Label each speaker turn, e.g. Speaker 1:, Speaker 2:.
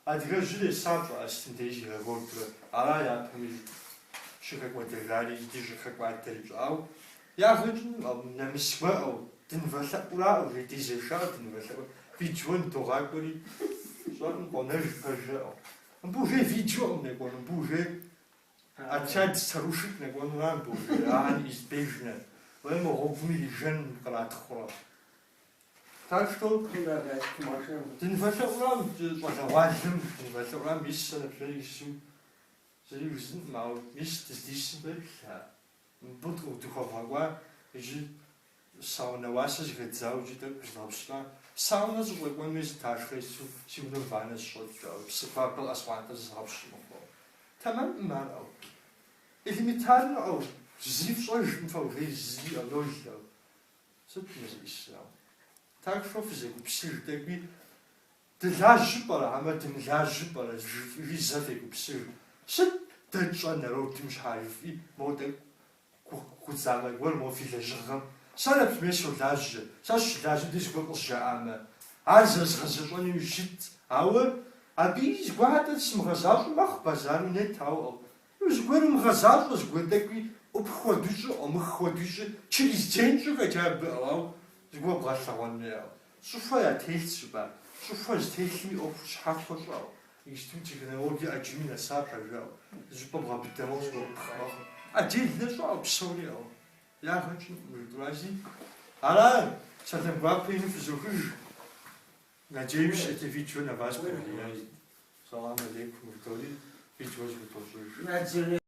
Speaker 1: Адыгэ Аджара сапщӀэ астынтежи гъэгуэркӀэ. Ара япэми щыхэкӀуэдэжари ди щыхэкӀуадэри пщӀауэ ягъэкӀыну нэмыс гуэӀэу дынвэлъэӀураӀэу жедизэшауэ дынвэлъэӀур видеон догъакӀуэри щӀэӀум къонэж пэжэӀэу. Мыбы уже видеоӀым некӀуэну, мыбы уже отряд старушек некӀуэну ара мыбы уже ар неизбежно. Поэтому гъуэгуми и жен къратхъурэ. Так что дынвэлъэӀурам щӀалэгъуалэм дынвэлъэӀурам исэ например ису зыри узын ауэ ис дыздисым пеплъа. Мыбы дыхуэвгъэкӀуа иджы сауна уасэ зыхэдзауэ иджы тӀэкӀу къызгъэпщӀа. Сауна зыщӀэкӀуэну зыташхэ ису си унэм ванэ сыщӀэкӀауэ псы хуабэ къэсӀуантӀэ зызгъэпщӀ мыхъуауэ. Тэмэмым арауэ. Элементарно зыри фщӀэжым фэужей зыри нолэу. Сыт мызыӀисауэ? Так что фызегупсыж тӀэкӀуи дылажьи пӀэрэ, амэ дымылажьи пӀэрэ, зэ фегупсыж. Сыт дэт щӀэ народым щхьажыфӀи, мо тӀэкӀу худзамэ гуэр мо фи лэжьыгъэм. Сэ например солажьэ, сэ щылажьэу ди зыгуэр къызжаӀамэ. Ар зэзгъэзэщӀэну щыт, ауэ абы зыгуэрхьэр сымыгъэзащӀэу мэхъу бэзарым нет, ауэ зыгуэр умыгъэзащӀэ, зыгуэр тӀэкӀуи Ӏупх хуэдэу щӀы, Ӏумых хуэдэу щӀы, через день щӀы къэкӀа быӀэу, зыгуэр бгъэлъэгъуэнуяуэ. ЩӀыфэ ятелъ щыпӀа, ЩӀыфэ зытелъми Ӏуэху щхьэхуэ щӀауэ. Институт технологие Ӏэджэми нэсат пэжауэ. ЖыпӀэ бгъэбыдэмэу зыгуэрпхъэу. Отдельно щӀауэ псори. ЯгъэкӀи мыждуази. Ара Сэлъэм гуапэ ину фызохыж. Надеюсь, это видео на вас повлияет. Салам алейкум, Виктория. Видео сготовлю.